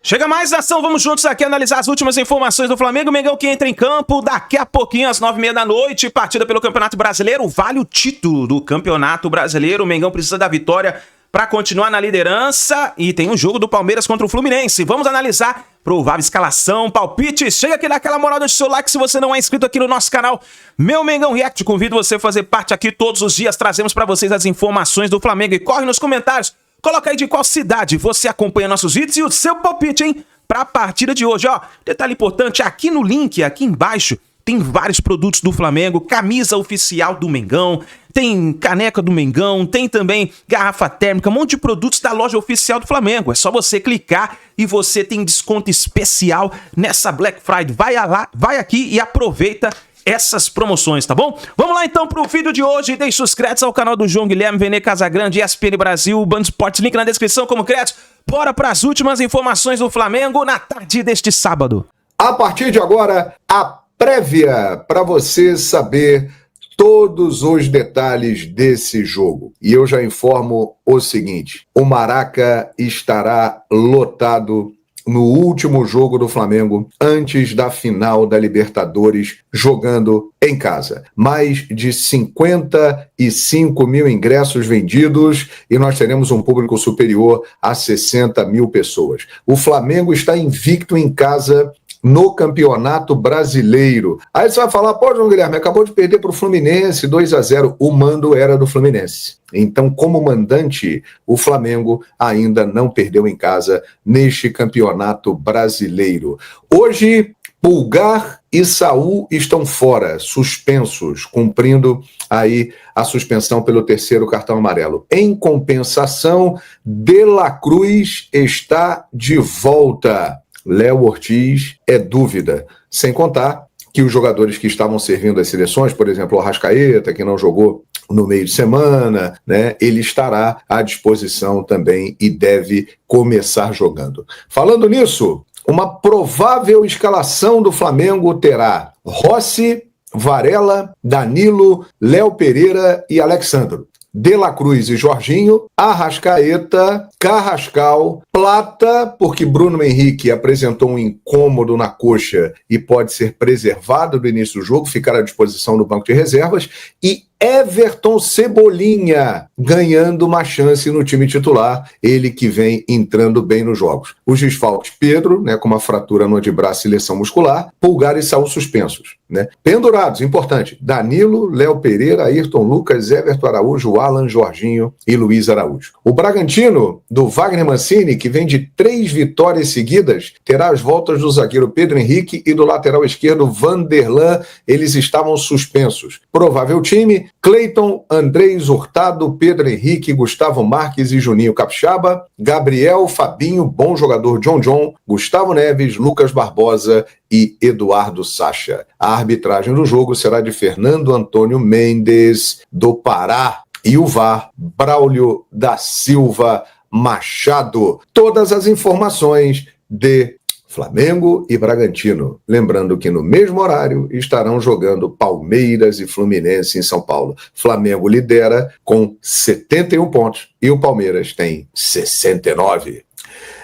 Chega mais ação, vamos juntos aqui analisar as últimas informações do Flamengo. Mengão que entra em campo daqui a pouquinho, às 9h30 da noite, partida pelo Campeonato Brasileiro, vale o título do Campeonato Brasileiro. O Mengão precisa da vitória para continuar na liderança e tem um jogo do Palmeiras contra o Fluminense. Vamos analisar provável escalação, palpites. Chega aqui, dá aquela moral, deixa o seu like se você não é inscrito aqui no nosso canal Meu Mengão React. Convido você a fazer parte aqui todos os dias, trazemos para vocês as informações do Flamengo e corre nos comentários. Coloca aí de qual cidade você acompanha nossos vídeos e o seu palpite, hein? Pra partida de hoje, ó. Detalhe importante, aqui no link, aqui embaixo, tem vários produtos do Flamengo, camisa oficial do Mengão, tem caneca do Mengão, tem também garrafa térmica, um monte de produtos da loja oficial do Flamengo. É só você clicar e você tem desconto especial nessa Black Friday. Vai lá, vai aqui e aproveita essas promoções, tá bom? Vamos lá então pro vídeo de hoje. Deixe os créditos ao canal do João Guilherme, Vene Casagrande, ESPN Brasil, Band Esportes, link na descrição como créditos. Bora para as últimas informações do Flamengo na tarde deste sábado. A partir de agora, a prévia para você saber todos os detalhes desse jogo. E eu já informo o seguinte: o Maraca estará lotado no último jogo do Flamengo, antes da final da Libertadores, jogando em casa. Mais de 55 mil ingressos vendidos e nós teremos um público superior a 60 mil pessoas. O Flamengo está invicto em casa no Campeonato Brasileiro. Aí você vai falar, pô, João Guilherme, acabou de perder para o Fluminense 2-0. O mando era do Fluminense. Então, como mandante, o Flamengo ainda não perdeu em casa neste Campeonato Brasileiro. Hoje, Pulgar e Saul estão fora, suspensos, cumprindo aí a suspensão pelo terceiro cartão amarelo. Em compensação, De La Cruz está de volta. Léo Ortiz é dúvida, sem contar que os jogadores que estavam servindo as seleções, por exemplo, o Arrascaeta, que não jogou no meio de semana, né, ele estará à disposição também e deve começar jogando. Falando nisso, uma provável escalação do Flamengo terá Rossi, Varela, Danilo, Léo Pereira e Alexandro. De La Cruz e Jorginho, Arrascaeta, Carrascal, Plata, porque Bruno Henrique apresentou um incômodo na coxa e pode ser preservado do início do jogo, ficar à disposição do banco de reservas, e Everton Cebolinha ganhando uma chance no time titular, ele que vem entrando bem nos jogos. Os desfalques, Pedro, né, com uma fratura no antebraço e lesão muscular, Pulgar e Saul suspensos, né? Pendurados, importante, Danilo, Léo Pereira, Ayrton Lucas, Everton Araújo, Alan, Jorginho e Luiz Araújo. O Bragantino, do Wagner Mancini, que vem de 3 vitórias seguidas, terá as voltas do zagueiro Pedro Henrique e do lateral esquerdo Vanderlan, eles estavam suspensos. Provável time: Cleiton, Andrés Hurtado, Pedro Henrique, Gustavo Marques e Juninho Capixaba, Gabriel, Fabinho, bom jogador John, Gustavo Neves, Lucas Barbosa e Eduardo Sacha. A arbitragem do jogo será de Fernando Antônio Mendes, do Pará, e o VAR, Braulio da Silva Machado. Todas as informações de Flamengo e Bragantino. Lembrando que no mesmo horário estarão jogando Palmeiras e Fluminense em São Paulo. Flamengo lidera com 71 pontos e o Palmeiras tem 69.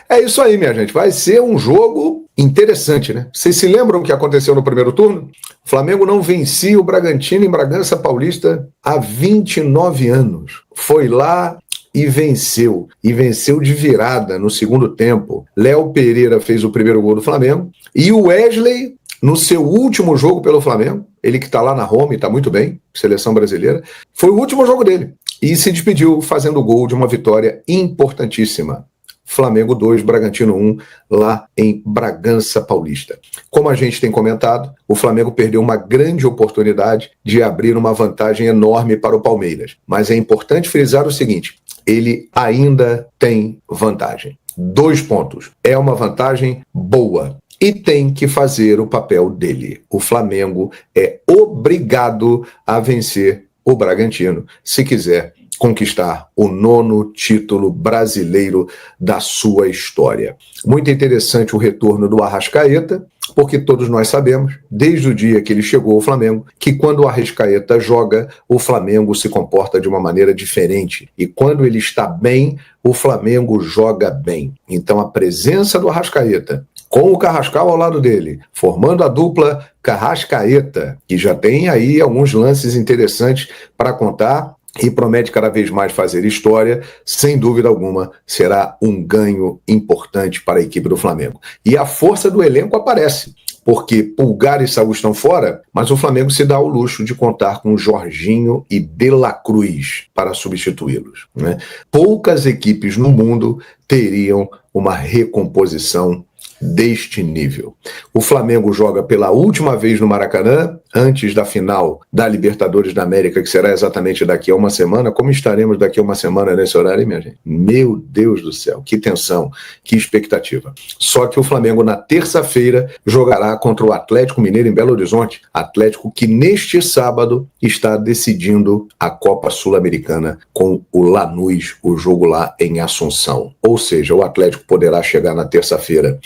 É isso aí, minha gente. Vai ser um jogo interessante, né? Vocês se lembram o que aconteceu no primeiro turno? O Flamengo não vencia o Bragantino em Bragança Paulista há 29 anos. Foi lá e venceu de virada no segundo tempo. Léo Pereira fez o primeiro gol do Flamengo e o Wesley, no seu último jogo pelo Flamengo, ele que está lá na Roma e está muito bem, seleção brasileira, foi o último jogo dele e se despediu fazendo o gol de uma vitória importantíssima. Flamengo 2, Bragantino 1, lá em Bragança Paulista. Como a gente tem comentado, o Flamengo perdeu uma grande oportunidade de abrir uma vantagem enorme para o Palmeiras. Mas é importante frisar o seguinte: ele ainda tem vantagem. 2 pontos. É uma vantagem boa. E tem que fazer o papel dele. O Flamengo é obrigado a vencer o Bragantino, se quiser conquistar o 9º título brasileiro da sua história. Muito interessante o retorno do Arrascaeta, porque todos nós sabemos, desde o dia que ele chegou ao Flamengo, que quando o Arrascaeta joga, o Flamengo se comporta de uma maneira diferente. E quando ele está bem, o Flamengo joga bem. Então a presença do Arrascaeta, com o Carrascal ao lado dele, formando a dupla Carrascaeta, que já tem aí alguns lances interessantes para contar, e promete cada vez mais fazer história, sem dúvida alguma, será um ganho importante para a equipe do Flamengo. E a força do elenco aparece, porque Pulgar e Saúl estão fora, mas o Flamengo se dá o luxo de contar com Jorginho e De La Cruz para substituí-los, né? Poucas equipes no mundo teriam uma recomposição deste nível. O Flamengo joga pela última vez no Maracanã, antes da final da Libertadores da América, que será exatamente daqui a uma semana. Como estaremos daqui a uma semana nesse horário, hein, minha gente? Meu Deus do céu, que tensão, que expectativa. Só que o Flamengo, na terça-feira, jogará contra o Atlético Mineiro em Belo Horizonte. Atlético que neste sábado está decidindo a Copa Sul-Americana com o Lanús, o jogo lá em Assunção. Ou seja, o Atlético poderá chegar na terça-feira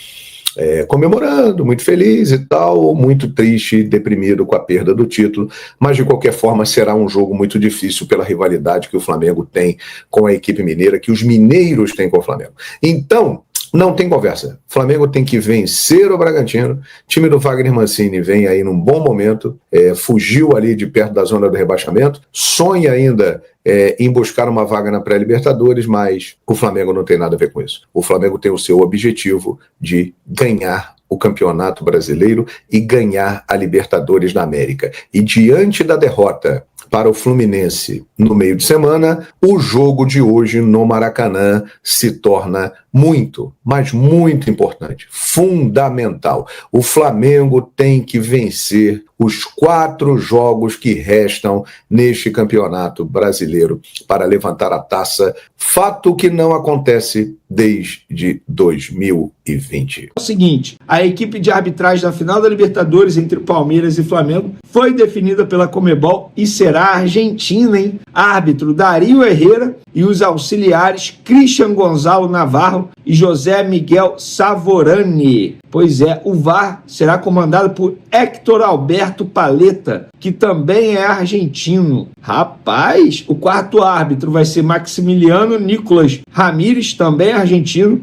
comemorando, muito feliz e tal, ou muito triste, deprimido com a perda do título, mas de qualquer forma será um jogo muito difícil pela rivalidade que o Flamengo tem com a equipe mineira, que os mineiros têm com o Flamengo. Então, não tem conversa. O Flamengo tem que vencer o Bragantino. O time do Wagner Mancini vem aí num bom momento, fugiu ali de perto da zona do rebaixamento, sonha ainda em buscar uma vaga na pré-Libertadores, mas o Flamengo não tem nada a ver com isso. O Flamengo tem o seu objetivo de ganhar o Campeonato Brasileiro e ganhar a Libertadores da América. E diante da derrota para o Fluminense no meio de semana, o jogo de hoje no Maracanã se torna muito, mas muito importante, fundamental. O Flamengo tem que vencer os 4 jogos que restam neste Campeonato Brasileiro para levantar a taça, fato que não acontece desde 2020. É o seguinte, a equipe de arbitragem da final da Libertadores entre Palmeiras e Flamengo foi definida pela Conmebol e será argentina, hein? Árbitro Dario Herrera e os auxiliares Christian Gonzalo Navarro e José Miguel Savorani. Pois é, o VAR será comandado por Héctor Alberto Paletta, que também é argentino. Rapaz, o 4º árbitro vai ser Maximiliano Nicolas Ramírez, também argentino.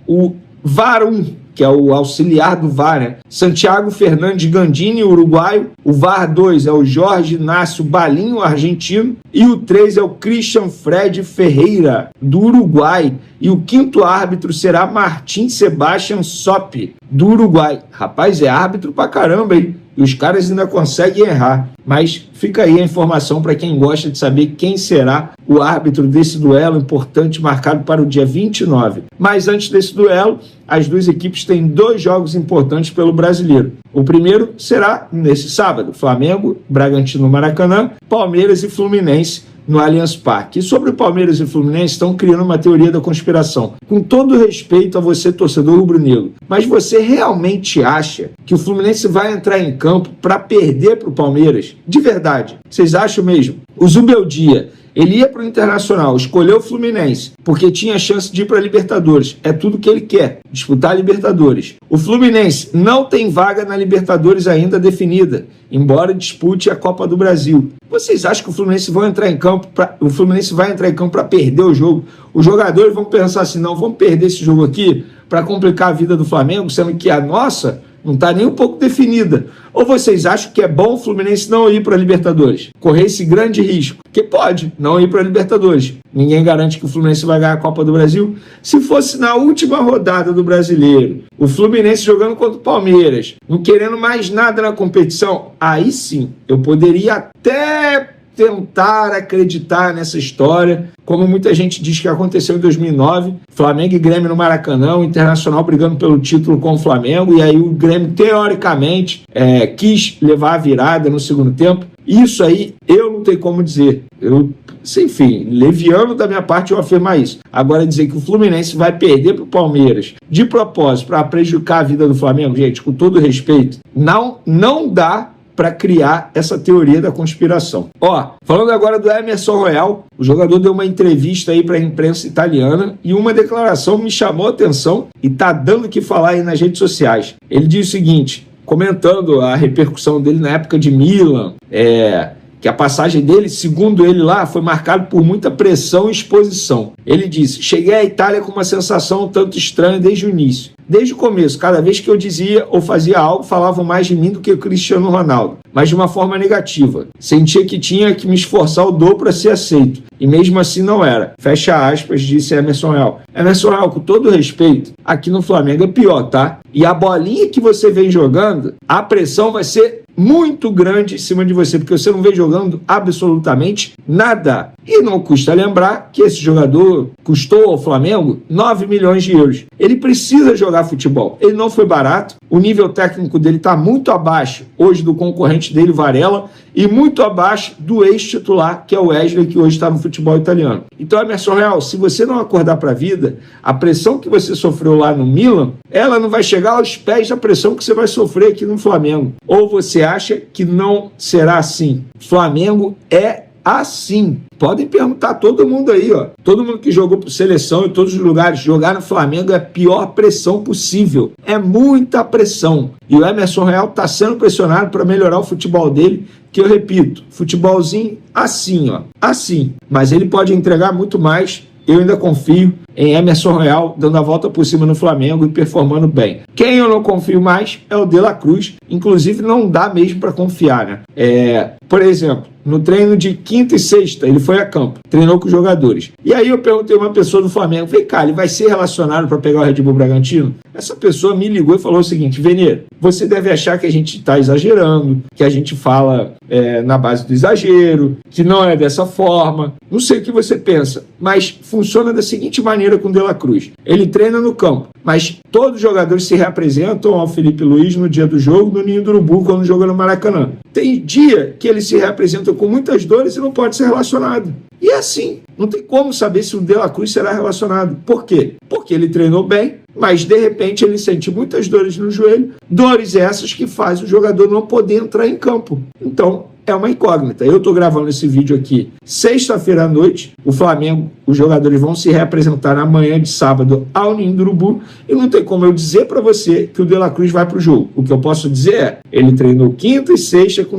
O VAR 1, que é o auxiliar do VAR, né? Santiago Fernandes Gandini, uruguaio. O VAR 2 é o Jorge Inácio Balinho, argentino. E o 3 é o Christian Fred Ferreira, do Uruguai. E o 5º árbitro será Martim Sebastian Sop, do Uruguai. Rapaz, é árbitro pra caramba, hein? E os caras ainda conseguem errar. Mas fica aí a informação para quem gosta de saber quem será o árbitro desse duelo importante marcado para o dia 29. Mas antes desse duelo, as duas equipes têm 2 jogos importantes pelo Brasileiro. O primeiro será nesse sábado, Flamengo, Bragantino no Maracanã, Palmeiras e Fluminense no Allianz Parque. E sobre o Palmeiras e o Fluminense, estão criando uma teoria da conspiração. Com todo respeito a você, torcedor rubro-negro, mas você realmente acha que o Fluminense vai entrar em campo para perder para o Palmeiras? De verdade, vocês acham mesmo? O Zubeldia, ele ia para o Internacional, escolheu o Fluminense, porque tinha chance de ir para a Libertadores. É tudo que ele quer, disputar a Libertadores. O Fluminense não tem vaga na Libertadores ainda definida, embora dispute a Copa do Brasil. Vocês acham que o Fluminense vai entrar em campo para perder o jogo? Os jogadores vão pensar assim, não, vamos perder esse jogo aqui para complicar a vida do Flamengo, sendo que a nossa não está nem um pouco definida. Ou vocês acham que é bom o Fluminense não ir para a Libertadores? Correr esse grande risco? Que pode não ir para a Libertadores. Ninguém garante que o Fluminense vai ganhar a Copa do Brasil. Se fosse na última rodada do Brasileiro, o Fluminense jogando contra o Palmeiras, não querendo mais nada na competição, aí sim, eu poderia até tentar acreditar nessa história, como muita gente diz que aconteceu em 2009, Flamengo e Grêmio no Maracanã, o Internacional brigando pelo título com o Flamengo, e aí o Grêmio, teoricamente, quis levar a virada no segundo tempo. Isso aí, eu não tenho como dizer. Enfim, leviano da minha parte eu afirmar isso. Agora, dizer que o Fluminense vai perder para o Palmeiras, de propósito, para prejudicar a vida do Flamengo, gente, com todo respeito, não dá para criar essa teoria da conspiração. Ó, falando agora do Emerson Royal, o jogador deu uma entrevista aí para a imprensa italiana e uma declaração me chamou a atenção e tá dando o que falar aí nas redes sociais. Ele diz o seguinte, comentando a repercussão dele na época de Milan, que a passagem dele, segundo ele lá, foi marcada por muita pressão e exposição. Ele disse, cheguei à Itália com uma sensação um tanto estranha desde o início. Desde o começo, cada vez que eu dizia ou fazia algo, falavam mais de mim do que o Cristiano Ronaldo, mas de uma forma negativa. Sentia que tinha que me esforçar o dobro para ser aceito, e mesmo assim não era. Fecha aspas, disse Emerson Royal. Emerson Royal, com todo respeito, aqui no Flamengo é pior, tá? E a bolinha que você vem jogando, a pressão vai ser muito grande em cima de você, porque você não vem jogando absolutamente nada. E não custa lembrar que esse jogador custou ao Flamengo 9 milhões de euros. Ele precisa jogar futebol. Ele não foi barato, o nível técnico dele está muito abaixo hoje do concorrente dele, Varela, e muito abaixo do ex-titular, que é o Wesley, que hoje está no futebol italiano. Então, Emerson Royal, se você não acordar para a vida, a pressão que você sofreu lá no Milan, ela não vai chegar aos pés da pressão que você vai sofrer aqui no Flamengo. Ou você acha que não será assim? Flamengo é assim. Podem perguntar todo mundo aí, ó. Todo mundo que jogou por seleção em todos os lugares, jogar no Flamengo é a pior pressão possível. É muita pressão. E o Emerson Royal está sendo pressionado para melhorar o futebol dele, que eu repito, futebolzinho assim, ó. Assim. Mas ele pode entregar muito mais. Eu ainda confio em Emerson Royal dando a volta por cima no Flamengo e performando bem. Quem eu não confio mais é o De La Cruz. Inclusive, não dá mesmo para confiar, né? Por exemplo, no treino de quinta e sexta, ele foi a campo, treinou com os jogadores. E aí eu perguntei a uma pessoa do Flamengo, vem cá, ele vai ser relacionado para pegar o Red Bull Bragantino? Essa pessoa me ligou e falou o seguinte, Veneiro, você deve achar que a gente está exagerando, que a gente fala na base do exagero, que não é dessa forma. Não sei o que você pensa, mas funciona da seguinte maneira com o De La Cruz. Ele treina no campo, mas todos os jogadores se reapresentam ao Felipe Luiz no dia do jogo, no Ninho do Urubu, quando joga no Maracanã. Tem dia que ele se reapresenta com muitas dores e não pode ser relacionado. E é assim, não tem como saber se o De La Cruz será relacionado. Por quê? Porque ele treinou bem, mas de repente ele sente muitas dores no joelho, dores essas que fazem o jogador não poder entrar em campo. Então, é uma incógnita. Eu estou gravando esse vídeo aqui sexta-feira à noite. O Flamengo, os jogadores vão se reapresentar na manhã de sábado ao Ninho do Urubu e não tem como eu dizer para você que o De La Cruz vai para o jogo. O que eu posso dizer é, ele treinou quinta e sexta com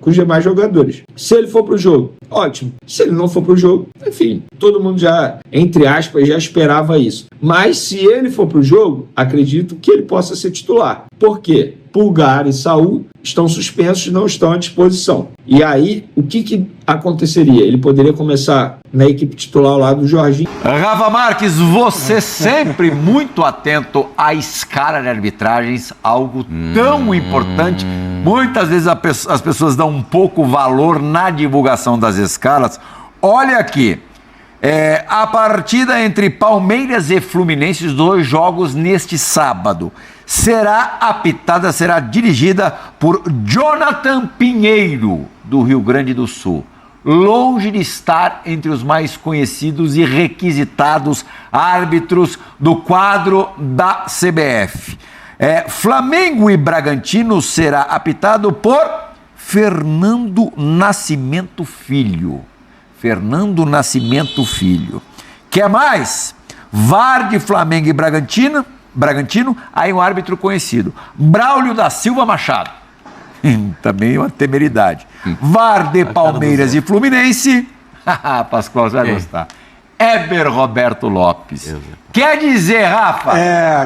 os demais jogadores. Se ele for para o jogo, ótimo. Se ele não for para o jogo, enfim, todo mundo já, entre aspas, já esperava isso. Mas se ele for para o jogo, acredito que ele possa ser titular. Por quê? Pulgar e Saul estão suspensos e não estão à disposição. E aí, o que aconteceria? Ele poderia começar na equipe titular ao lado do Jorginho. Rafa Marques, você sempre muito atento à escala de arbitragens, algo tão importante. Muitas vezes as pessoas dão um pouco valor na divulgação das escalas. Olha aqui, a partida entre Palmeiras e Fluminense, os 2 jogos neste sábado, será dirigida por Jonathan Pinheiro, do Rio Grande do Sul. Longe de estar entre os mais conhecidos e requisitados árbitros do quadro da CBF. Flamengo e Bragantino será apitado por Fernando Nascimento Filho. Fernando Nascimento Filho. Quer mais? VAR de Flamengo e Bragantino, aí um árbitro conhecido. Braulio da Silva Machado. Também uma temeridade. VAR de Palmeiras e Fluminense. Pascoal, você vai gostar. Éber Roberto Lopes. Quer dizer, Rafa,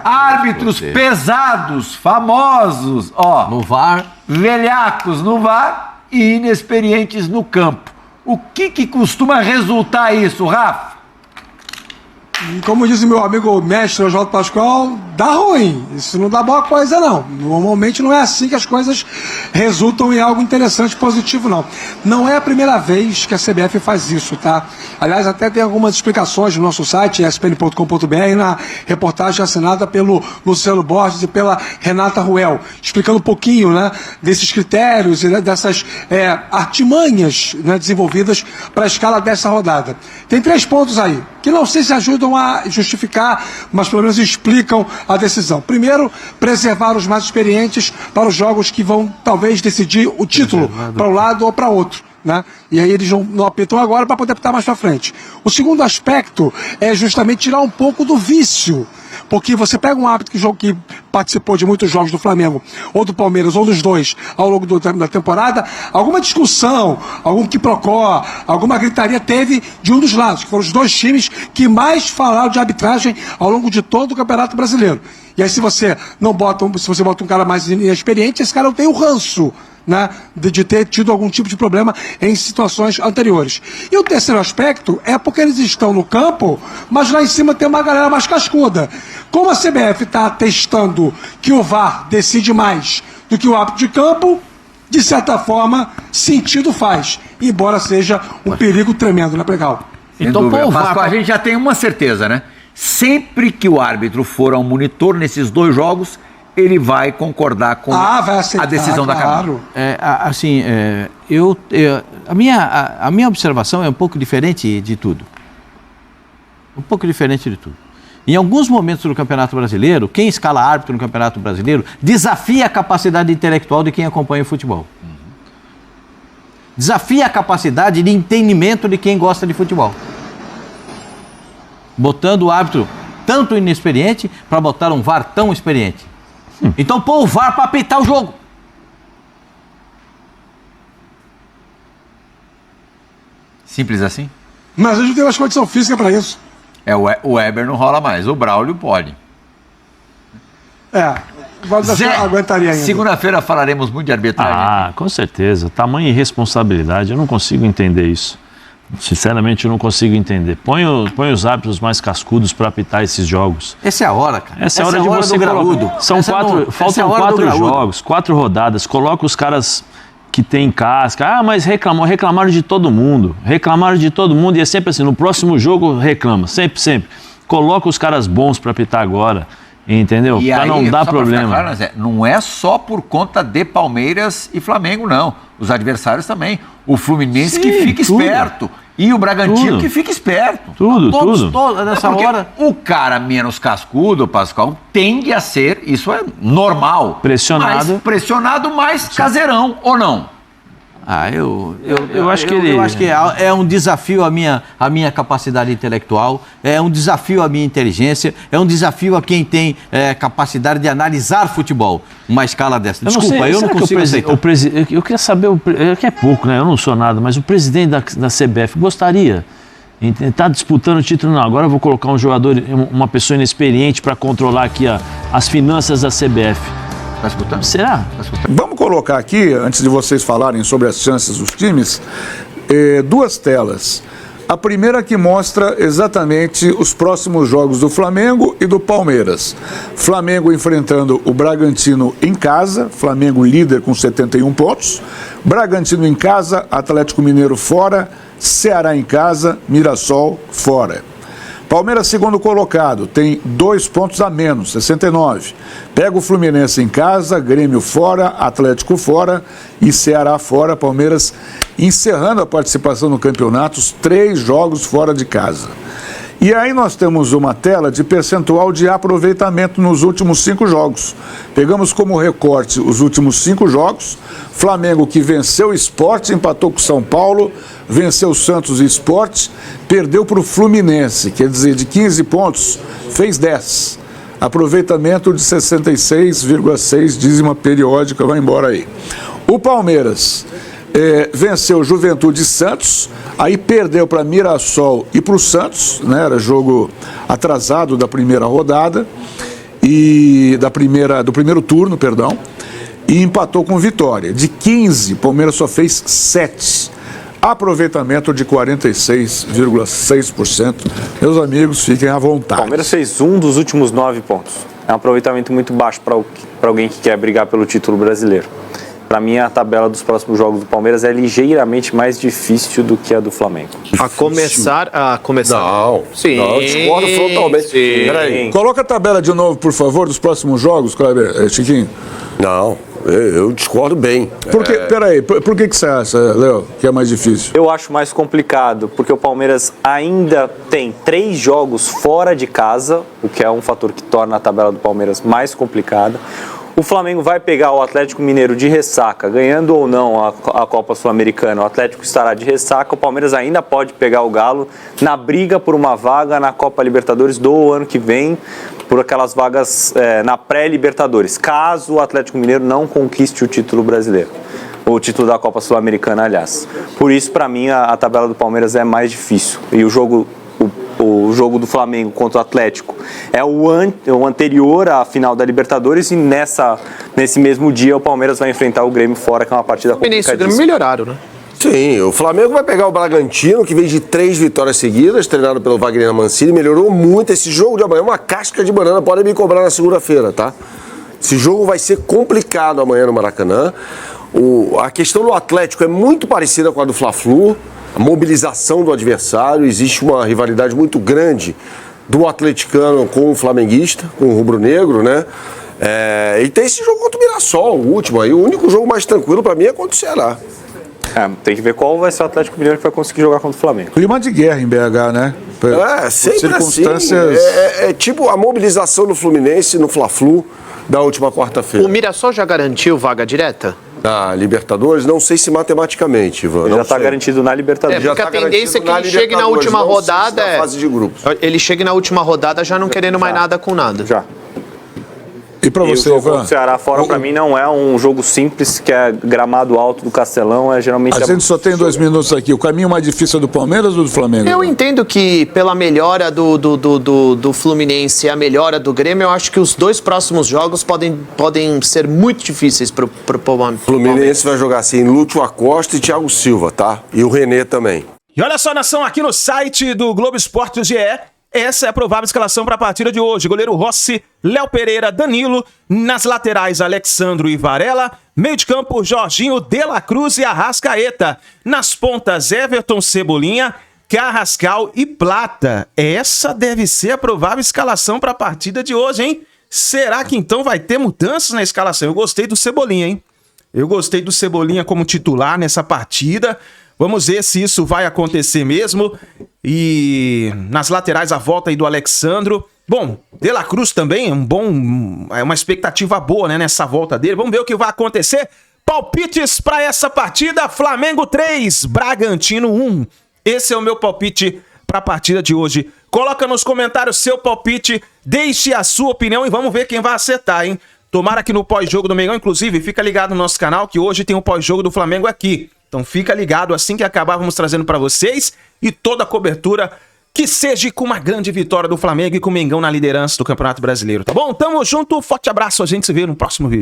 árbitros pesados, famosos, no VAR, velhacos no VAR e inexperientes no campo. O que costuma resultar isso, Rafa? Como diz o meu amigo mestre Oswaldo Pascoal, dá ruim. Isso não dá boa coisa, não. Normalmente não é assim que as coisas resultam em algo interessante, positivo, não. Não é a primeira vez que a CBF faz isso, tá? Aliás, até tem algumas explicações no nosso site, espn.com.br, na reportagem assinada pelo Luciano Borges e pela Renata Ruel, explicando um pouquinho, né, desses critérios e dessas artimanhas, né, desenvolvidas para a escala dessa rodada. Tem 3 pontos aí, que não sei se ajudam ajudam a justificar, mas pelo menos explicam a decisão. Primeiro, preservar os mais experientes para os jogos que vão talvez decidir o título para um lado ou para outro, né? E aí eles não apitam agora para poder apitar mais para frente. O segundo aspecto é justamente tirar um pouco do vício. Porque você pega um árbitro que participou de muitos jogos do Flamengo, ou do Palmeiras, ou dos dois, ao longo da temporada, alguma discussão, algum quiprocó, alguma gritaria teve de um dos lados, que foram os dois times que mais falaram de arbitragem ao longo de todo o Campeonato Brasileiro. E aí se você bota um cara mais inexperiente, esse cara não tem o ranço, né, de ter tido algum tipo de problema em situações anteriores. E o terceiro aspecto é porque eles estão no campo, mas lá em cima tem uma galera mais cascuda. Como a CBF está atestando que o VAR decide mais do que o árbitro de campo, de certa forma, sentido faz, embora seja um perigo tremendo, né, Pregal? Então, a gente já tem uma certeza, né? Sempre que o árbitro for ao monitor nesses dois jogos, ele vai concordar com vai aceitar, a decisão da Câmara. A minha observação é um pouco diferente de tudo. Em alguns momentos do Campeonato Brasileiro, quem escala árbitro no Campeonato Brasileiro desafia a capacidade intelectual de quem acompanha o futebol. Desafia a capacidade de entendimento de quem gosta de futebol. Botando o árbitro tanto inexperiente para botar um VAR tão experiente. Então pô o VAR para apitar o jogo. Simples assim? Mas a gente tem uma condição física para isso. O Weber não rola mais, o Braulio pode. Zé, aguentaria ainda. Segunda-feira falaremos muito de arbitragem. Com certeza. Tamanha irresponsabilidade, eu não consigo entender isso. Sinceramente, eu não consigo entender. Põe os árbitros mais cascudos para apitar esses jogos. Essa é a hora, cara. Essa é a hora de você colocar. Faltam 4 jogos, 4 rodadas. Coloca os caras que têm casca. Mas reclamaram de todo mundo. E é sempre assim, no próximo jogo reclama. Sempre. Coloca os caras bons para apitar agora. Entendeu? Para não dar problema. Claro, Zé, não é só por conta de Palmeiras e Flamengo, não. Os adversários também. O Fluminense que fica esperto. E o Bragantino que fica esperto. Tudo. Nessa hora. O cara menos cascudo, Pascoal, tende a ser, isso é normal. Pressionado, mais caseirão, ou não? Eu acho que é um desafio à minha capacidade intelectual, é um desafio à minha inteligência, é um desafio a quem tem capacidade de analisar futebol, uma escala dessa. Desculpa, eu não consigo aceitar. Eu queria saber, que é pouco, né? Eu não sou nada, mas o presidente da CBF gostaria, está disputando o título, não, agora eu vou colocar um jogador, uma pessoa inexperiente para controlar aqui as finanças da CBF. Tá escutando? Será? Vamos colocar aqui, antes de vocês falarem sobre as chances dos times, 2 telas. A primeira que mostra exatamente os próximos jogos do Flamengo e do Palmeiras. Flamengo enfrentando o Bragantino em casa, Flamengo líder com 71 pontos. Bragantino em casa, Atlético Mineiro fora, Ceará em casa, Mirassol fora. Palmeiras, segundo colocado, tem 2 pontos a menos, 69. Pega o Fluminense em casa, Grêmio fora, Atlético fora e Ceará fora. Palmeiras encerrando a participação no campeonato, os 3 jogos fora de casa. E aí nós temos uma tela de percentual de aproveitamento nos últimos 5 jogos. Pegamos como recorte os últimos 5 jogos. Flamengo que venceu o Sport, empatou com o São Paulo, venceu o Santos e Sport, perdeu para o Fluminense, quer dizer, de 15 pontos, fez 10. Aproveitamento de 66,6, dízima periódica, vai embora aí. O Palmeiras venceu Juventude e Santos, aí perdeu para Mirassol e para o Santos, né? Era jogo atrasado da primeira rodada, e do primeiro turno, perdão, e empatou com Vitória. De 15, Palmeiras só fez 7. Aproveitamento de 46,6%. Meus amigos, fiquem à vontade. O Palmeiras fez 1 dos últimos 9 pontos. É um aproveitamento muito baixo para alguém que quer brigar pelo título brasileiro. Para mim, a tabela dos próximos jogos do Palmeiras é ligeiramente mais difícil do que a do Flamengo. A começar. Não, sim, não, discordo frontalmente. Peraí, coloca a tabela de novo, por favor, dos próximos jogos, Kleber, Chiquinho. Não, eu discordo bem. Peraí, por que você acha, Léo, que é mais difícil? Eu acho mais complicado, porque o Palmeiras ainda tem 3 jogos fora de casa, o que é um fator que torna a tabela do Palmeiras mais complicada. O Flamengo vai pegar o Atlético Mineiro de ressaca, ganhando ou não a Copa Sul-Americana. O Atlético estará de ressaca, o Palmeiras ainda pode pegar o Galo na briga por uma vaga na Copa Libertadores do ano que vem, por aquelas vagas na pré-Libertadores, caso o Atlético Mineiro não conquiste o título brasileiro. O título da Copa Sul-Americana, aliás. Por isso, para mim, a tabela do Palmeiras é mais difícil. E o jogo do Flamengo contra o Atlético é o anterior à final da Libertadores, e nesse mesmo dia o Palmeiras vai enfrentar o Grêmio fora, que é uma partida complicadíssima. O Grêmio melhoraram, né? Sim, o Flamengo vai pegar o Bragantino, que vem de 3 vitórias seguidas, treinado pelo Wagner Mancini, melhorou muito. Esse jogo de amanhã é uma casca de banana, podem me cobrar na segunda-feira, tá? Esse jogo vai ser complicado amanhã no Maracanã. A questão do Atlético é muito parecida com a do Fla-Flu, a mobilização do adversário, existe uma rivalidade muito grande do atleticano com o flamenguista, com o rubro-negro, né? E tem esse jogo contra o Mirassol, o último aí. O único jogo mais tranquilo para mim é contra o Ceará. Tem que ver qual vai ser o Atlético Mineiro que vai conseguir jogar contra o Flamengo. Clima de guerra em BH, né? Sempre circunstâncias... assim. É tipo a mobilização do Fluminense no Fla-Flu da última quarta-feira. O Mirassol já garantiu vaga direta? Na Libertadores, não sei se matematicamente, Ivan. Ele já está garantido na Libertadores. Porque a tendência é que ele chegue na última rodada. Fase de grupos. Ele chegue na última rodada já não querendo mais nada com nada. Já. E para você, o jogo Ivan? contra o Ceará fora, para mim, não é um jogo simples, que é gramado alto do Castelão, geralmente... A gente só tem 2 minutos aqui. O caminho mais difícil é do Palmeiras ou do Flamengo? Eu entendo que pela melhora do Fluminense e a melhora do Grêmio, eu acho que os 2 próximos jogos podem ser muito difíceis pro Palmeiras. O Fluminense vai jogar assim, Lúcio Acosta e Thiago Silva, tá? E o René também. E olha só, nação, aqui no site do Globo Esporte GE, essa é a provável escalação para a partida de hoje. Goleiro Rossi, Léo Pereira, Danilo. Nas laterais, Alexandro e Varela. Meio de campo, Jorginho, De La Cruz e Arrascaeta. Nas pontas, Everton, Cebolinha, Carrascal e Plata. Essa deve ser a provável escalação para a partida de hoje, hein? Será que então vai ter mudanças na escalação? Eu gostei do Cebolinha, hein? Eu gostei do Cebolinha como titular nessa partida. Vamos ver se isso vai acontecer mesmo. E nas laterais, a volta aí do Alexandro. Bom, De La Cruz também é uma expectativa boa, né, nessa volta dele. Vamos ver o que vai acontecer. Palpites para essa partida: Flamengo 3, Bragantino 1. Esse é o meu palpite para a partida de hoje. Coloca nos comentários seu palpite, deixe a sua opinião e vamos ver quem vai acertar, hein? Tomara que no pós-jogo do Mengão, inclusive, fica ligado no nosso canal que hoje tem o pós-jogo do Flamengo aqui. Então fica ligado, assim que acabar vamos trazendo para vocês e toda a cobertura que seja com uma grande vitória do Flamengo e com o Mengão na liderança do Campeonato Brasileiro, tá bom? Tamo junto, forte abraço, a gente se vê no próximo vídeo.